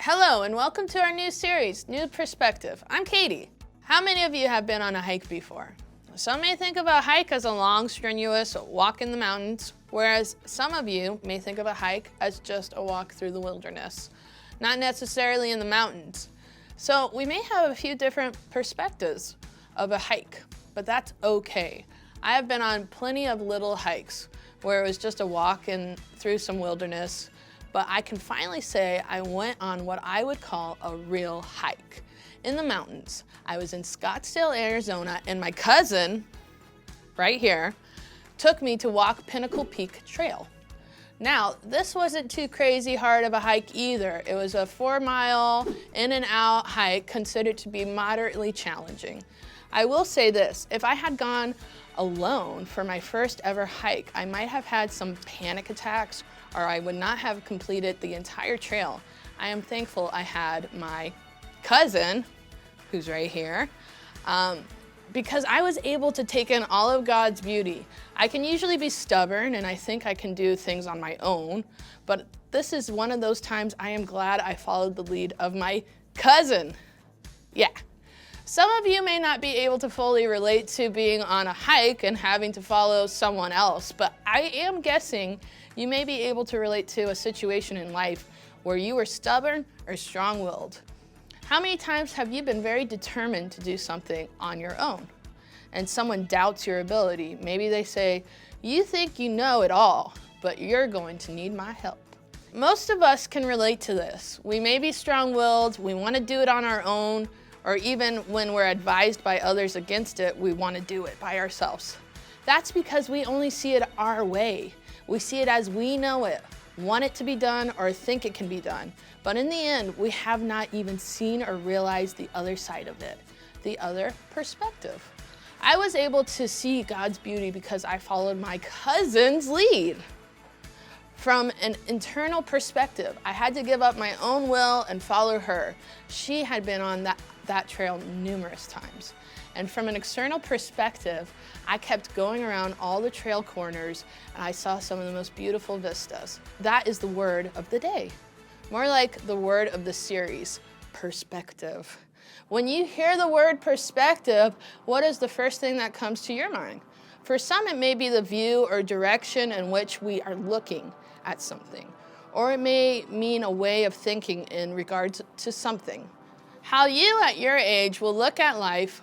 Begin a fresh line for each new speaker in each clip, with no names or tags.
Hello and welcome to our new series, New Perspective. I'm Katie. How many of you have been on a hike before? Some may think of a hike as a long, strenuous walk in the mountains, whereas some of you may think of a hike as just a walk through the wilderness, not necessarily in the mountains. So we may have a few different perspectives of a hike, but that's okay. I have been on plenty of little hikes where it was just a walk through some wilderness, but I can finally say I went on what I would call a real hike in the mountains. I was in Scottsdale, Arizona, and my cousin, right here, took me to walk Pinnacle Peak Trail. Now, this wasn't too crazy hard of a hike either. It was a 4-mile in and out hike considered to be moderately challenging. I will say this, if I had gone alone for my first ever hike, I might have had some panic attacks or I would not have completed the entire trail. I am thankful I had my cousin, who's right here, because I was able to take in all of God's beauty. I can usually be stubborn and I think I can do things on my own, but this is one of those times I am glad I followed the lead of my cousin. Yeah. Some of you may not be able to fully relate to being on a hike and having to follow someone else, but I am guessing you may be able to relate to a situation in life where you were stubborn or strong-willed. How many times have you been very determined to do something on your own and someone doubts your ability? Maybe they say, you think you know it all, but you're going to need my help. Most of us can relate to this. We may be strong-willed, we want to do it on our own, or even when we're advised by others against it, we want to do it by ourselves. That's because we only see it our way. We see it as we know it, want it to be done, or think it can be done. But in the end, we have not even seen or realized the other side of it, the other perspective. I was able to see God's beauty because I followed my cousin's lead. From an internal perspective, I had to give up my own will and follow her. She had been on that trail numerous times. And from an external perspective, I kept going around all the trail corners and I saw some of the most beautiful vistas. That is the word of the day. More like the word of the series, perspective. When you hear the word perspective, what is the first thing that comes to your mind? For some, it may be the view or direction in which we are looking at something, or it may mean a way of thinking in regards to something. How you at your age will look at life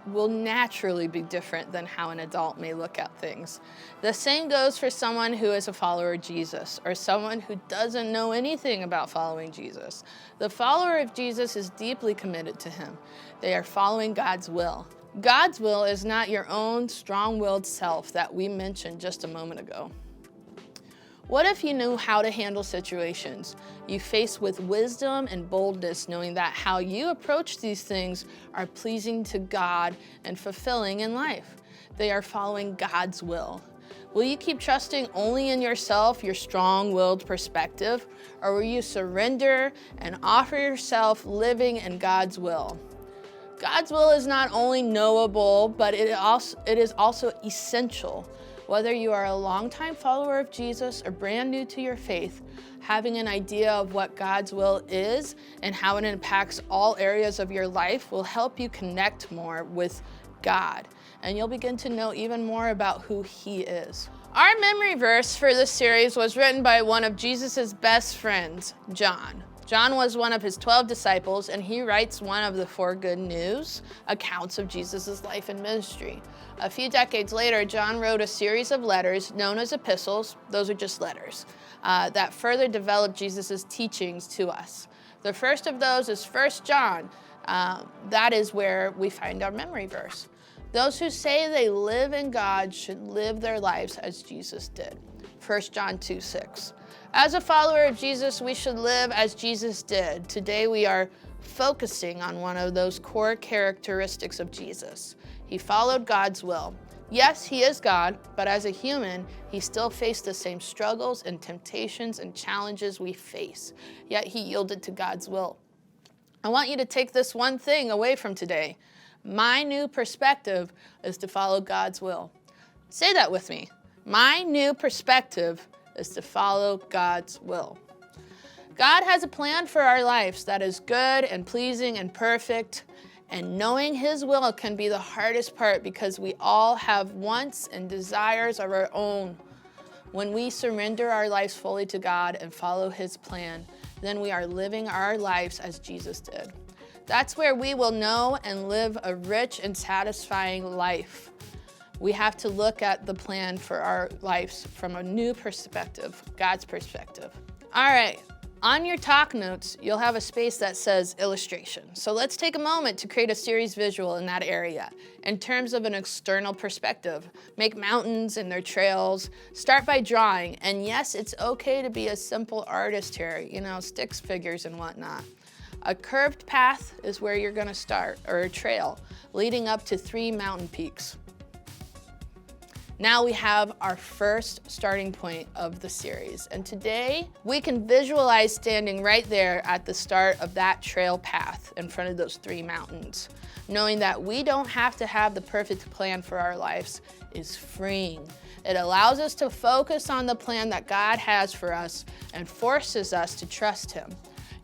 will naturally be different than how an adult may look at things. The same goes for someone who is a follower of Jesus or someone who doesn't know anything about following Jesus. The follower of Jesus is deeply committed to him. They are following God's will. God's will is not your own strong-willed self that we mentioned just a moment ago. What if you knew how to handle situations you face with wisdom and boldness, knowing that how you approach these things are pleasing to God and fulfilling in life? They are following God's will. Will you keep trusting only in yourself, your strong-willed perspective, or will you surrender and offer yourself living in God's will? God's will is not only knowable, but it is also essential. Whether you are a longtime follower of Jesus or brand new to your faith, having an idea of what God's will is and how it impacts all areas of your life will help you connect more with God, and you'll begin to know even more about who He is. Our memory verse for this series was written by one of Jesus' best friends, John. John was one of his 12 disciples, and he writes one of the 4 good news accounts of Jesus' life and ministry. A few decades later, John wrote a series of letters known as epistles, those are just letters, that further developed Jesus' teachings to us. The first of those is 1 John. That is where we find our memory verse. Those who say they live in God should live their lives as Jesus did. 1 John 2:6. As a follower of Jesus, we should live as Jesus did. Today we are focusing on one of those core characteristics of Jesus. He followed God's will. Yes, he is God, but as a human, he still faced the same struggles and temptations and challenges we face, yet he yielded to God's will. I want you to take this one thing away from today. My new perspective is to follow God's will. Say that with me. My new perspective is to follow God's will. God has a plan for our lives that is good and pleasing and perfect, and knowing His will can be the hardest part because we all have wants and desires of our own. When we surrender our lives fully to God and follow His plan, then we are living our lives as Jesus did. That's where we will know and live a rich and satisfying life. We have to look at the plan for our lives from a new perspective, God's perspective. All right, on your talk notes, you'll have a space that says illustration. So let's take a moment to create a series visual in that area in terms of an external perspective. Make mountains and their trails. Start by drawing. And yes, it's okay to be a simple artist here, sticks figures and whatnot. A curved path is where you're gonna start, or a trail, leading up to 3 mountain peaks. Now we have our first starting point of the series. And today we can visualize standing right there at the start of that trail path in front of those 3 mountains. Knowing that we don't have to have the perfect plan for our lives is freeing. It allows us to focus on the plan that God has for us and forces us to trust Him.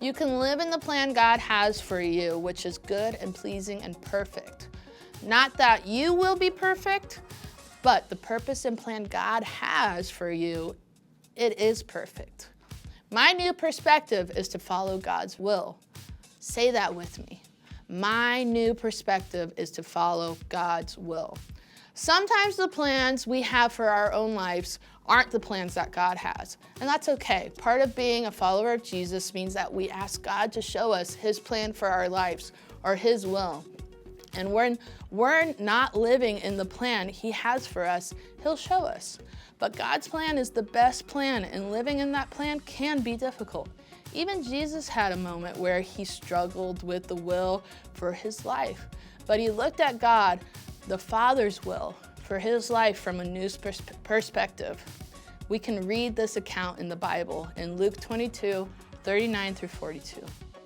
You can live in the plan God has for you, which is good and pleasing and perfect. Not that you will be perfect, but the purpose and plan God has for you, it is perfect. My new perspective is to follow God's will. Say that with me. My new perspective is to follow God's will. Sometimes the plans we have for our own lives aren't the plans that God has, and that's okay. Part of being a follower of Jesus means that we ask God to show us His plan for our lives or His will. And when we're not living in the plan He has for us, He'll show us. But God's plan is the best plan, and living in that plan can be difficult. Even Jesus had a moment where He struggled with the will for His life. But He looked at God, the Father's will for His life from a new perspective. We can read this account in the Bible in Luke 22, 39 through 42.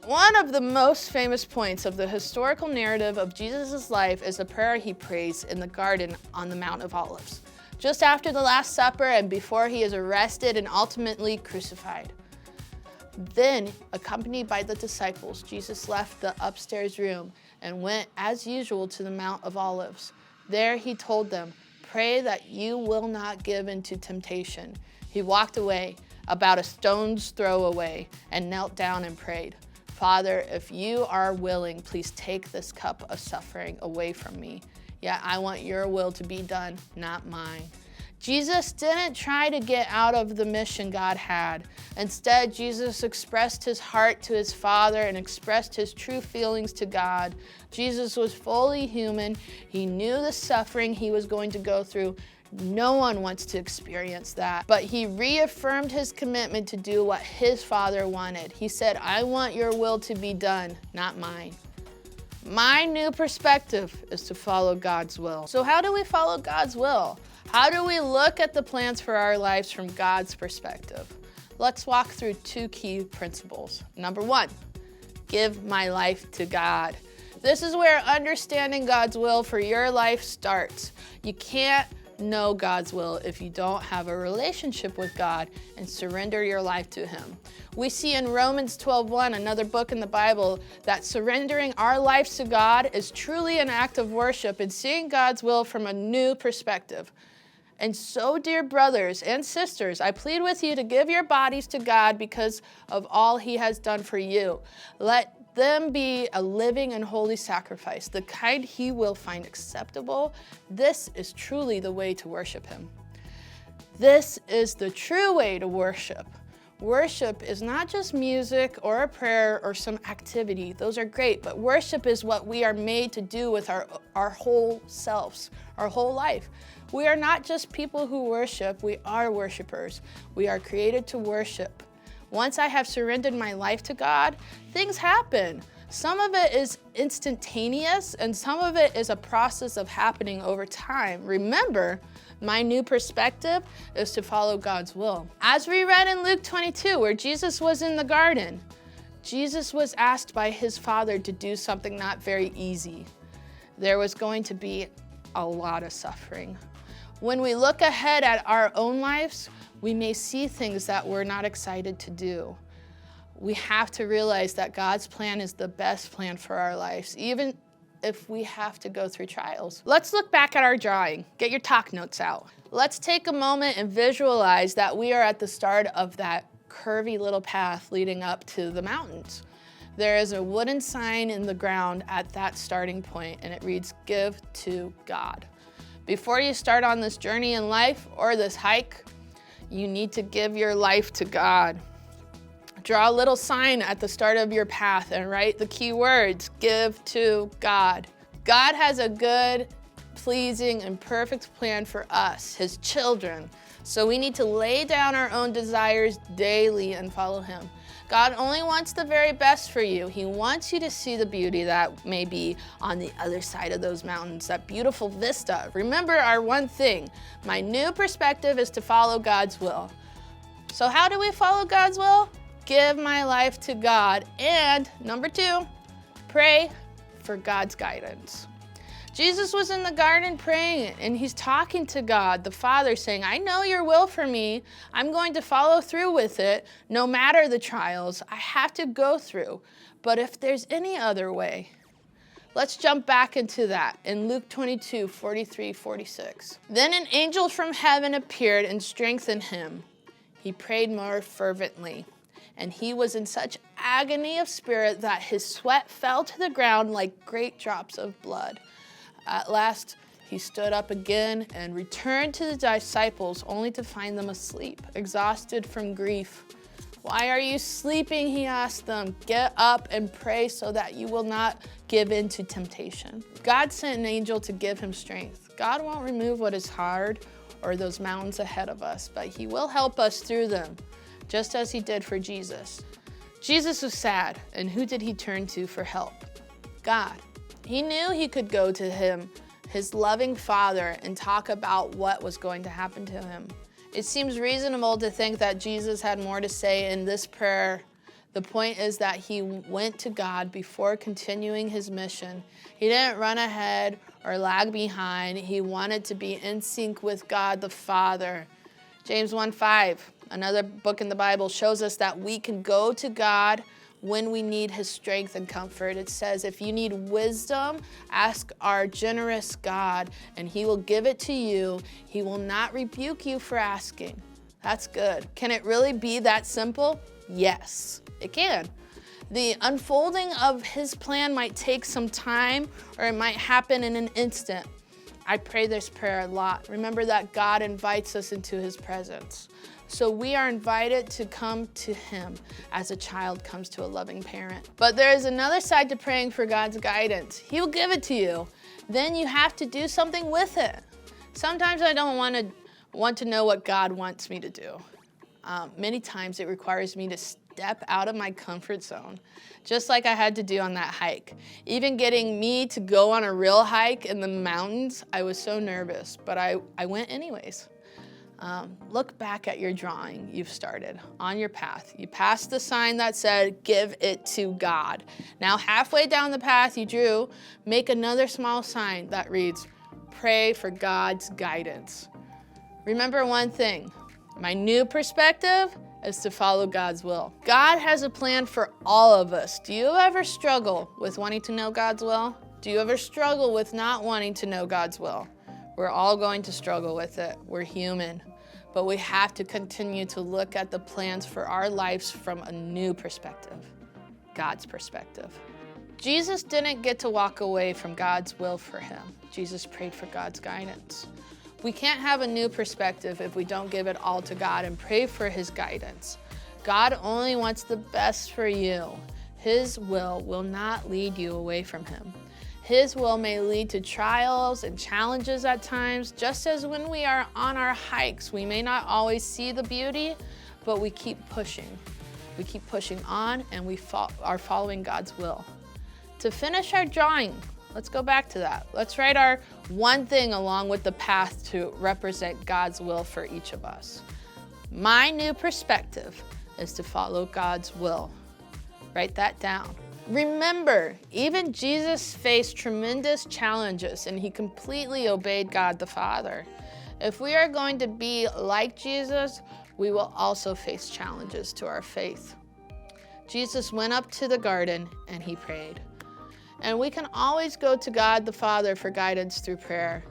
One of the most famous points of the historical narrative of Jesus' life is the prayer He prays in the garden on the Mount of Olives, just after the Last Supper and before He is arrested and ultimately crucified. Then, accompanied by the disciples, Jesus left the upstairs room and went, as usual, to the Mount of Olives. There He told them, "Pray that you will not give into temptation." He walked away, about a stone's throw away, and knelt down and prayed, "Father, if you are willing, please take this cup of suffering away from me. Yet I want your will to be done, not mine." Jesus didn't try to get out of the mission God had. Instead, Jesus expressed His heart to His Father and expressed His true feelings to God. Jesus was fully human. He knew the suffering He was going to go through. No one wants to experience that. But He reaffirmed His commitment to do what His Father wanted. He said, "I want your will to be done, not mine." My new perspective is to follow God's will. So how do we follow God's will? How do we look at the plans for our lives from God's perspective? Let's walk through 2 key principles. Number 1, give my life to God. This is where understanding God's will for your life starts. You can't know God's will if you don't have a relationship with God and surrender your life to Him. We see in Romans 12:1, another book in the Bible, that surrendering our lives to God is truly an act of worship and seeing God's will from a new perspective. And so, dear brothers and sisters, I plead with you to give your bodies to God because of all He has done for you. Let them be a living and holy sacrifice, the kind He will find acceptable. This is truly the way to worship Him. This is the true way to worship. Worship is not just music or a prayer or some activity. Those are great, but worship is what we are made to do with our whole selves, our whole life. We are not just people who worship, we are worshipers. We are created to worship. Once I have surrendered my life to God, things happen. Some of it is instantaneous and some of it is a process of happening over time. Remember, my new perspective is to follow God's will. As we read in Luke 22, where Jesus was in the garden, Jesus was asked by His Father to do something not very easy. There was going to be a lot of suffering. When we look ahead at our own lives, we may see things that we're not excited to do. we have to realize that God's plan is the best plan for our lives, even if we have to go through trials. Let's look back at our drawing. Get your talk notes out. Let's take a moment and visualize that we are at the start of that curvy little path leading up to the mountains. There is a wooden sign in the ground at that starting point, and it reads, "Give to God." Before you start on this journey in life or this hike, you need to give your life to God. Draw a little sign at the start of your path and write the key words, "Give to God." God has a good, pleasing, and perfect plan for us, his children. So we need to lay down our own desires daily and follow him. God only wants the very best for you. He wants you to see the beauty that may be on the other side of those mountains, that beautiful vista. Remember our one thing, my new perspective is to follow God's will. So how do we follow God's will? Give my life to God. And number 2, pray for God's guidance. Jesus was in the garden praying, and he's talking to God, the Father, saying, I know your will for me. I'm going to follow through with it, no matter the trials I have to go through. But if there's any other way, let's jump back into that in Luke 22, 43, 46. Then an angel from heaven appeared and strengthened him. He prayed more fervently, and he was in such agony of spirit that his sweat fell to the ground like great drops of blood. At last, he stood up again and returned to the disciples, only to find them asleep, exhausted from grief. Why are you sleeping? He asked them. Get up and pray so that you will not give in to temptation. God sent an angel to give him strength. God won't remove what is hard or those mountains ahead of us, but he will help us through them, just as he did for Jesus. Jesus was sad, and who did he turn to for help? God. He knew he could go to him, his loving Father, and talk about what was going to happen to him. It seems reasonable to think that Jesus had more to say in this prayer. The point is that he went to God before continuing his mission. He didn't run ahead or lag behind. He wanted to be in sync with God the Father. James 1:5, another book in the Bible, shows us that we can go to God when we need his strength and comfort. It says, if you need wisdom, ask our generous God, and he will give it to you. He will not rebuke you for asking. That's good. Can it really be that simple? Yes, it can. The unfolding of his plan might take some time, or it might happen in an instant. I pray this prayer a lot. Remember that God invites us into his presence. So we are invited to come to him as a child comes to a loving parent. But there is another side to praying for God's guidance. He will give it to you. Then you have to do something with it. Sometimes I don't want to know what God wants me to do. Many times it requires me to step out of my comfort zone, just like I had to do on that hike. Even getting me to go on a real hike in the mountains, I was so nervous, but I went anyways. Look back at your drawing you've started on your path. You passed the sign that said, give it to God. Now halfway down the path you drew, make another small sign that reads, pray for God's guidance. Remember one thing, my new perspective is to follow God's will. God has a plan for all of us. Do you ever struggle with wanting to know God's will? Do you ever struggle with not wanting to know God's will? We're all going to struggle with it. We're human. But we have to continue to look at the plans for our lives from a new perspective, God's perspective. Jesus didn't get to walk away from God's will for him. Jesus prayed for God's guidance. We can't have a new perspective if we don't give it all to God and pray for his guidance. God only wants the best for you. His will not lead you away from him. His will may lead to trials and challenges at times, just as when we are on our hikes, we may not always see the beauty, but we keep pushing. We keep pushing on, and we are following God's will. To finish our drawing, let's go back to that. Let's write our one thing along with the path to represent God's will for each of us. My new perspective is to follow God's will. Write that down. Remember, even Jesus faced tremendous challenges, and he completely obeyed God the Father. If we are going to be like Jesus, we will also face challenges to our faith. Jesus went up to the garden and he prayed. And we can always go to God the Father for guidance through prayer.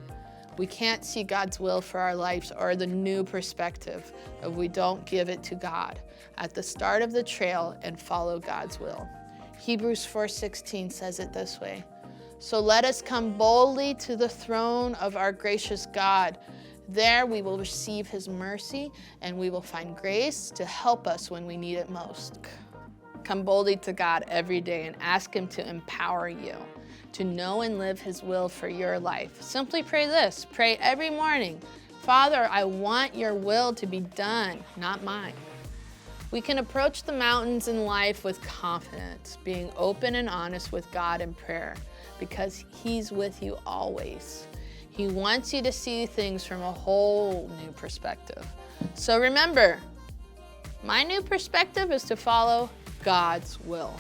We can't see God's will for our lives or the new perspective if we don't give it to God at the start of the trail and follow God's will. Hebrews 4:16 says it this way. So let us come boldly to the throne of our gracious God. There we will receive his mercy and we will find grace to help us when we need it most. Come boldly to God every day and ask him to empower you to know and live his will for your life. Simply pray this. Pray every morning, Father, I want your will to be done, not mine. We can approach the mountains in life with confidence, being open and honest with God in prayer, because he's with you always. He wants you to see things from a whole new perspective. So remember, my new perspective is to follow God's will.